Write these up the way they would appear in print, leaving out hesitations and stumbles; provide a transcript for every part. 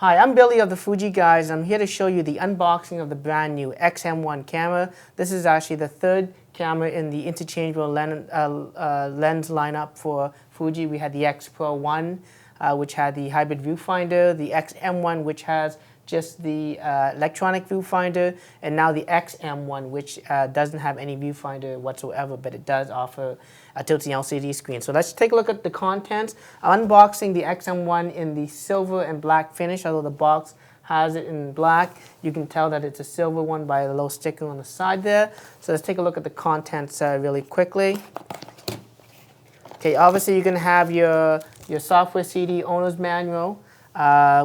Hi, I'm Billy of the Fuji Guys. I'm here to show you the unboxing of the brand new X-M1 camera. This is actually the third camera in the interchangeable lens lineup for Fuji. We had the X Pro 1, which had the hybrid viewfinder, the X-M1, which has just the electronic viewfinder, and now the X-M1, which doesn't have any viewfinder whatsoever, but it does offer a tilting LCD screen. So let's take a look at the contents. I'm unboxing the X-M1 in the silver and black finish, although the box has it in black. You can tell that it's a silver one by the little sticker on the side there. So let's take a look at the contents really quickly. Okay, obviously you're going to have your software CD owner's manual,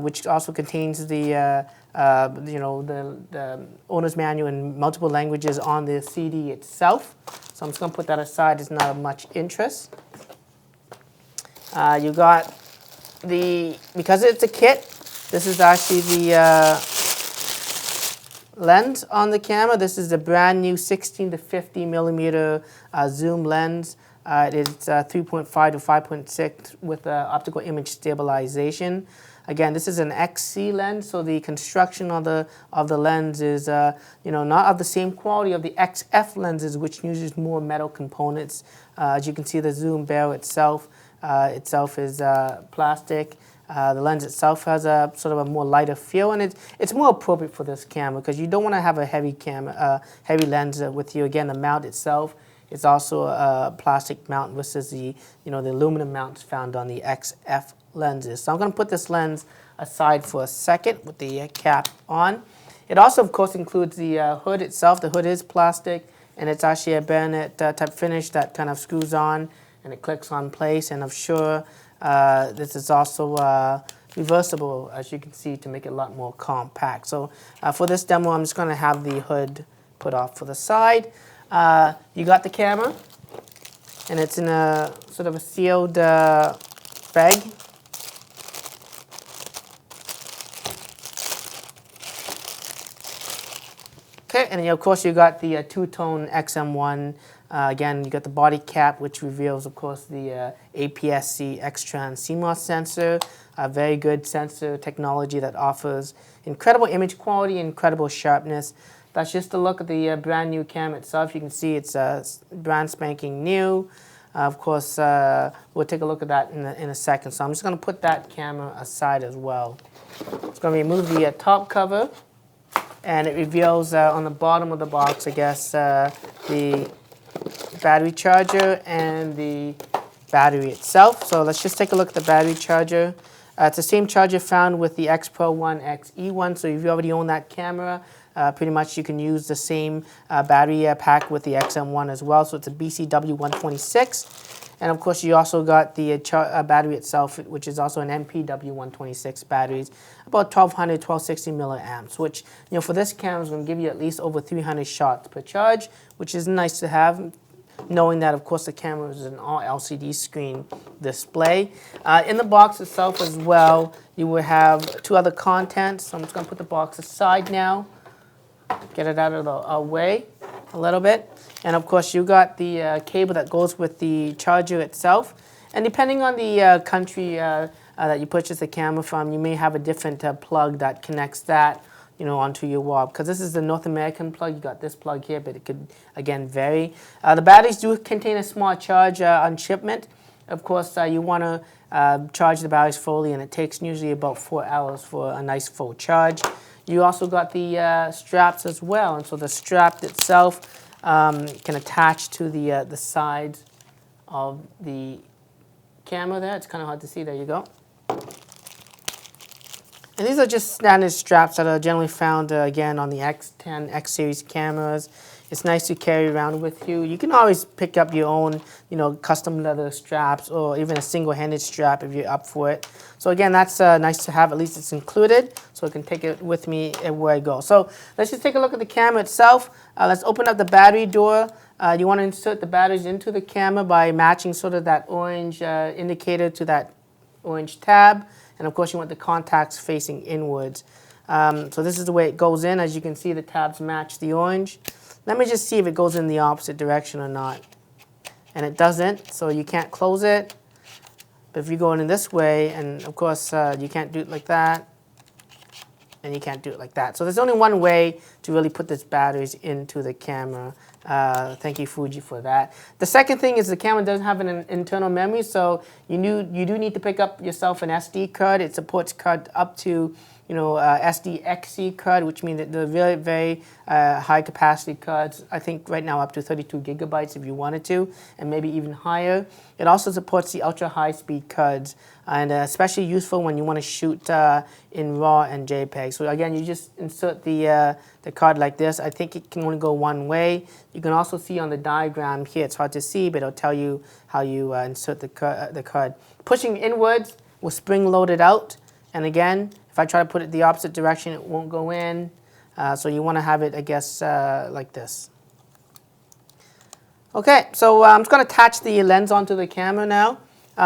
which also contains the the owner's manual in multiple languages on the CD itself. So I'm just going to put that aside. It's not of much interest. You got because it's a kit, this is actually the lens on the camera. This is a brand new 16 to 50 millimeter zoom lens. It's 3.5 to 5.6 with optical image stabilization. Again, this is an XC lens, so the construction of the lens is not of the same quality of the XF lenses, which uses more metal components. As you can see, the zoom barrel itself is plastic. The lens itself has a sort of a more lighter feel, and it's more appropriate for this camera because you don't want to have a heavy heavy lens with you. Again, the mount itself is also a plastic mount versus the the aluminum mounts found on the XF lenses. So I'm going to put this lens aside for a second with the cap on. It also, of course, includes the hood itself. The hood is plastic, and it's actually a bayonet type finish that kind of screws on and it clicks on place. And I'm sure this is also reversible, as you can see, to make it a lot more compact. So for this demo, I'm just going to have the hood put off for the side. You got the camera, and it's in a sort of a sealed bag. Okay, and of course you got the two-tone X-M1. Again, you got the body cap, which reveals, of course, the APS-C X-Trans CMOS sensor. A very good sensor technology that offers incredible image quality, incredible sharpness. That's just a look at the brand new camera itself. You can see it's brand spanking new. Of course, we'll take a look at that in a second. So I'm just going to put that camera aside as well. It's going to remove the top cover, and it reveals on the bottom of the box, I guess, the battery charger and the battery itself. So let's just take a look at the battery charger. It's the same charger found with the X Pro 1, XE1. So if you already own that camera, pretty much you can use the same battery pack with the X-M1 as well. So it's a BCW126. And of course, you also got the battery itself, which is also an MPW126 batteries, about 1200, 1260 milliamps, which for this camera is going to give you at least over 300 shots per charge, which is nice to have, knowing that, of course, the camera is an all LCD screen display. In the box itself as well, you will have two other contents. So I'm just going to put the box aside now, get it out of the way a little bit. And of course, you got the cable that goes with the charger itself. And depending on the country that you purchase the camera from, you may have a different plug that connects that onto your wall. Because this is the North American plug, you got this plug here, but it could, again, vary. The batteries do contain a small charge on shipment. Of course, you want to charge the batteries fully, and it takes usually about 4 hours for a nice full charge. You also got the straps as well, and so the strap itself can attach to the sides of the camera there. It's kind of hard to see. There you go. And these are just standard straps that are generally found, again, on the X10, X series cameras. It's nice to carry around with you. You can always pick up your own, custom leather straps or even a single-handed strap if you're up for it. So again, that's nice to have. At least it's included, so I can take it with me everywhere I go. So let's just take a look at the camera itself. Let's open up the battery door. You want to insert the batteries into the camera by matching sort of that orange indicator to that orange tab. And of course, you want the contacts facing inwards. So this is the way it goes in. As you can see, the tabs match the orange. Let me just see if it goes in the opposite direction or not. And it doesn't, so you can't close it. But if you go in this way, and of course you can't do it like that, and you can't do it like that. So there's only one way to really put this batteries into the camera. Thank you, Fuji, for that. The second thing is the camera doesn't have an internal memory, so you do need to pick up yourself an SD card. It supports card up to SD-XC card, which means that they're very, very high capacity cards. I think right now up to 32 gigabytes if you wanted to, and maybe even higher. It also supports the ultra high speed cards, and especially useful when you want to shoot in RAW and JPEG. So again, you just insert the card like this. I think it can only go one way. You can also see on the diagram here, it's hard to see, but it'll tell you how you insert the card. Pushing inwards will spring load it out, and again, if I try to put it the opposite direction, it won't go in. So you want to have it, I guess, like this. Okay, so I'm just going to attach the lens onto the camera now.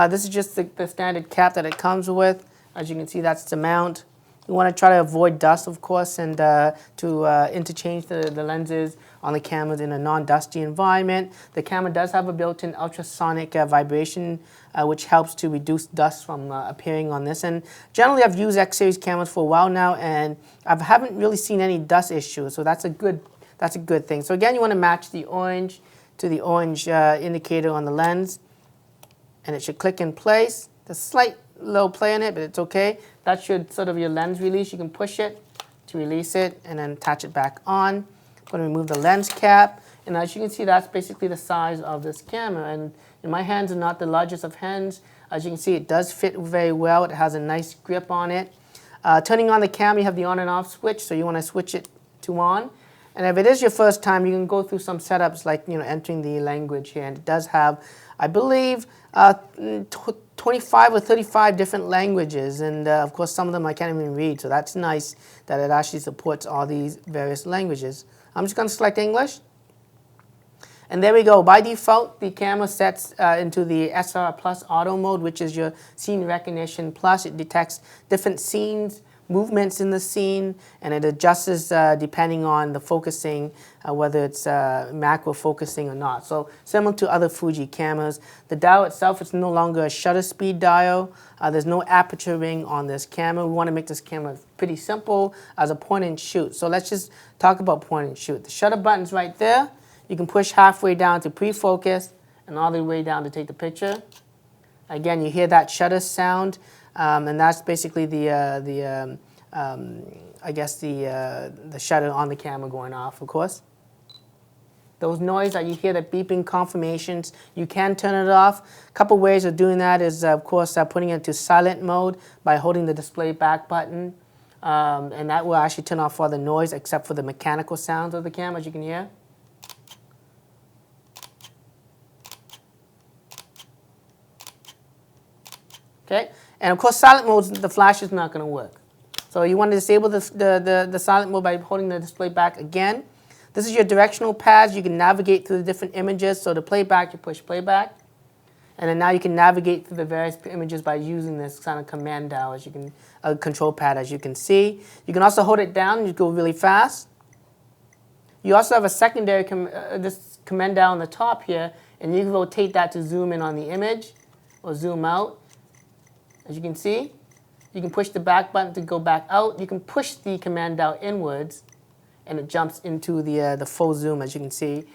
This is just the standard cap that it comes with. As you can see, that's the mount. You want to try to avoid dust, of course, and to interchange the lenses on the cameras in a non-dusty environment. The camera does have a built-in ultrasonic vibration, which helps to reduce dust from appearing on this. And generally, I've used X-series cameras for a while now, and I haven't really seen any dust issues. So that's a good thing. So again, you want to match the orange to the orange indicator on the lens, and it should click in place. There's a slight little play in it, but it's okay. That should sort of your lens release. You can push it to release it and then attach it back on. I'm going to remove the lens cap, and as you can see, that's basically the size of this camera. And my hands are not the largest of hands. As you can see, it does fit very well. It has a nice grip on it. Turning on the camera, you have the on and off switch, so you want to switch it to on. And if it is your first time, you can go through some setups like entering the language here, and it does have, I believe, 25 or 35 different languages, and of course some of them I can't even read, so that's nice that it actually supports all these various languages. I'm just going to select English, and there we go. By default, the camera sets into the SR Plus Auto mode, which is your scene recognition plus. It detects different scenes, movements in the scene, and it adjusts depending on the focusing, whether it's macro focusing or not. So similar to other Fuji cameras, the dial itself is no longer a shutter speed dial. There's no aperture ring on this camera. We want to make this camera pretty simple as a point and shoot. So let's just talk about point and shoot. The shutter button's right there. You can push halfway down to pre-focus and all the way down to take the picture. Again, you hear that shutter sound. And that's basically I guess the shutter on the camera going off, of course. Those noise that you hear, the beeping confirmations, you can turn it off. A couple ways of doing that is, of course, putting it to silent mode by holding the display back button. And that will actually turn off all the noise except for the mechanical sounds of the camera, as you can hear. Okay. And of course, silent mode, the flash is not going to work. So you want to disable the silent mode by holding the display back again. This is your directional pads. You can navigate through the different images. So to playback, you push playback. And then now you can navigate through the various images by using this kind of command dial, as you can, control pad, as you can see. You can also hold it down and you go really fast. You also have a secondary this command dial on the top here, and you can rotate that to zoom in on the image or zoom out. As you can see, you can push the back button to go back out. You can push the command dial inwards, and it jumps into the full zoom, as you can see.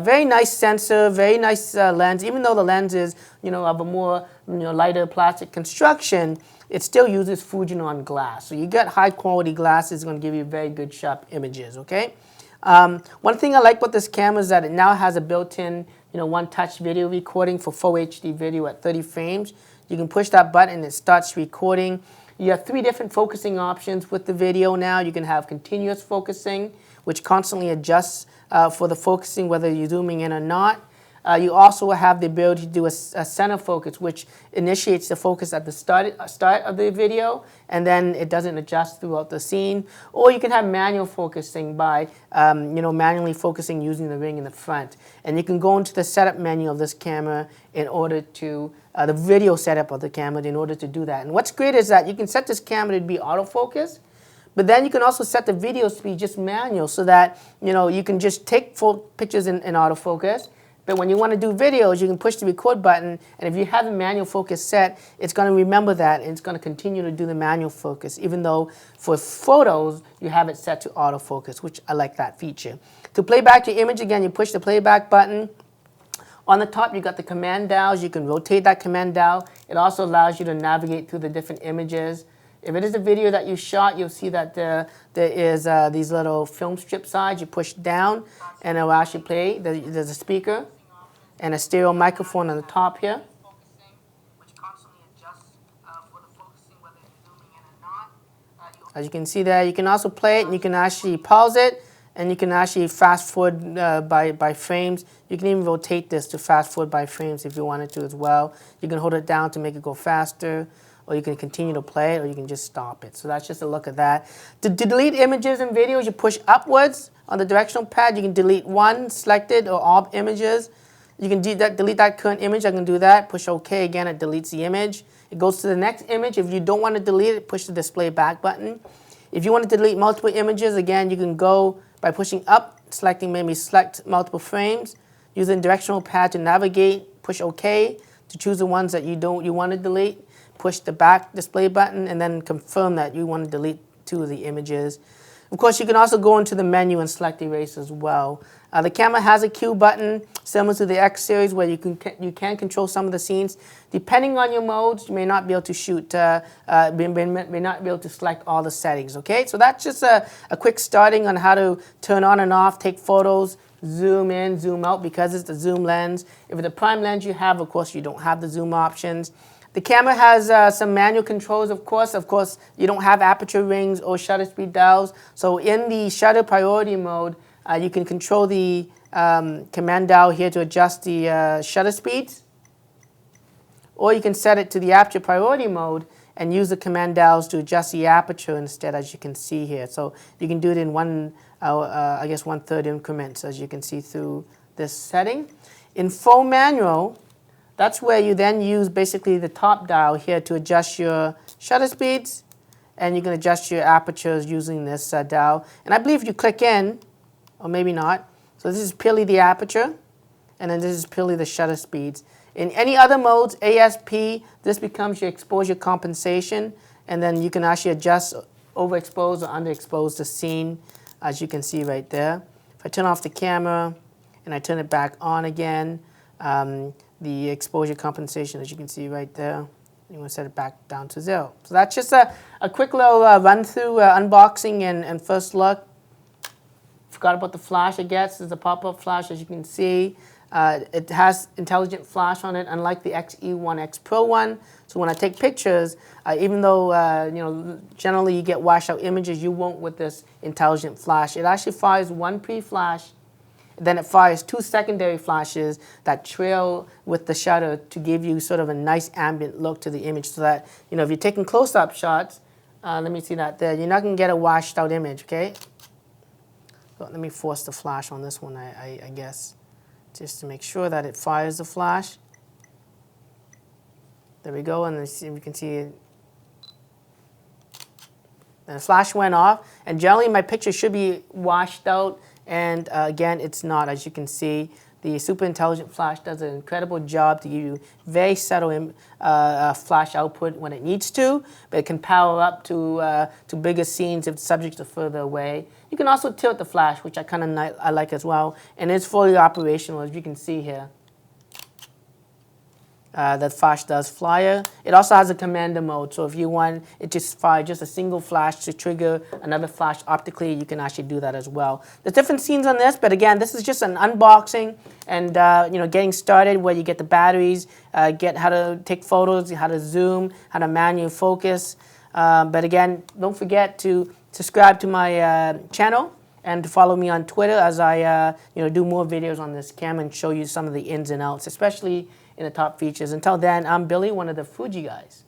Very nice sensor, very nice lens. Even though the lens is of a more lighter plastic construction, it still uses Fujinon glass. So you get high quality glass. It's going to give you very good sharp images. Okay. One thing I like about this camera is that it now has a built-in one-touch video recording for full HD video at 30 frames. You can push that button and it starts recording. You have 3 different focusing options with the video now. You can have continuous focusing, which constantly adjusts for the focusing, whether you're zooming in or not. You also have the ability to do a center focus, which initiates the focus at the start of the video, and then it doesn't adjust throughout the scene. Or you can have manual focusing by manually focusing using the ring in the front. And you can go into the setup menu of this camera in order to the video setup of the camera in order to do that. And what's great is that you can set this camera to be autofocus, but then you can also set the video speed just manual so that you can just take full pictures in autofocus. But when you want to do videos, you can push the record button, and if you have the manual focus set, it's going to remember that, and it's going to continue to do the manual focus, even though for photos, you have it set to autofocus, which I like that feature. To play back your image, again, you push the playback button. On the top, you got the command dials. You can rotate that command dial. It also allows you to navigate through the different images. If it is a video that you shot, you'll see that there is these little film strip sides. You push down, and it'll actually play. There's a speaker and a stereo microphone on the top here. As you can see there, you can also play it, and you can actually pause it, and you can actually fast forward by frames. You can even rotate this to fast forward by frames if you wanted to as well. You can hold it down to make it go faster, or you can continue to play it, or you can just stop it. So that's just a look at that. To delete images and videos, you push upwards on the directional pad. You can delete one selected or all images. You can delete that current image. I can do that. Push OK again, it deletes the image. It goes to the next image. If you don't want to delete it, push the display back button. If you want to delete multiple images, again, you can go by pushing up, selecting maybe select multiple frames, using directional pad to navigate, push OK to choose the ones that you want to delete, push the back display button, and then confirm that you want to delete 2 of the images. Of course, you can also go into the menu and select erase as well. The camera has a Q button, similar to the X series, where you can control some of the scenes. Depending on your modes, you may not be able to shoot, may not be able to select all the settings, okay? So that's just a quick starting on how to turn on and off, take photos, zoom in, zoom out, because it's the zoom lens. If it's a prime lens you have, of course, you don't have the zoom options. The camera has some manual controls, of course. Of course, you don't have aperture rings or shutter speed dials. So in the shutter priority mode, you can control the command dial here to adjust the shutter speeds. Or you can set it to the aperture priority mode and use the command dials to adjust the aperture instead, as you can see here. So you can do it in I guess 1/3 increments, as you can see through this setting. In full manual, that's where you then use basically the top dial here to adjust your shutter speeds, and you can adjust your apertures using this dial. And I believe if you click in, or maybe not, so this is purely the aperture, and then this is purely the shutter speeds. In any other modes, ASP, this becomes your exposure compensation, and then you can actually adjust overexpose or underexpose the scene, as you can see right there. If I turn off the camera and I turn it back on again, the exposure compensation, as you can see right there, you want to set it back down to 0. So that's just a quick little run through, unboxing and first look. Forgot about the flash it gets. There's a pop-up flash, as you can see. It has intelligent flash on it, unlike the X-E1 X Pro one. So when I take pictures, even though generally you get washed out images, you won't with this intelligent flash. It actually fires one pre-flash, then it fires 2 secondary flashes that trail with the shutter to give you sort of a nice ambient look to the image, so that if you're taking close-up shots, let me see that there, you're not going to get a washed out image, okay? So let me force the flash on this one, I guess, just to make sure that it fires the flash. There we go, and you can see it. And the flash went off, and generally my picture should be washed out, and again, it's not. As you can see, the super intelligent flash does an incredible job to give you very subtle flash output when it needs to, but it can power up to bigger scenes if the subjects are further away. You can also tilt the flash, which I like as well, and it's fully operational, as you can see here. That flash does flyer. It also has a commander mode, so if you want it to fire just a single flash to trigger another flash optically, you can actually do that as well. There's different scenes on this, but again, this is just an unboxing and getting started, where you get the batteries, get how to take photos, how to zoom, how to manual focus. But again, don't forget to subscribe to my channel and to follow me on Twitter as I do more videos on this camera and show you some of the ins and outs, especially in the top features. Until then, I'm Billy, one of the Fuji Guys.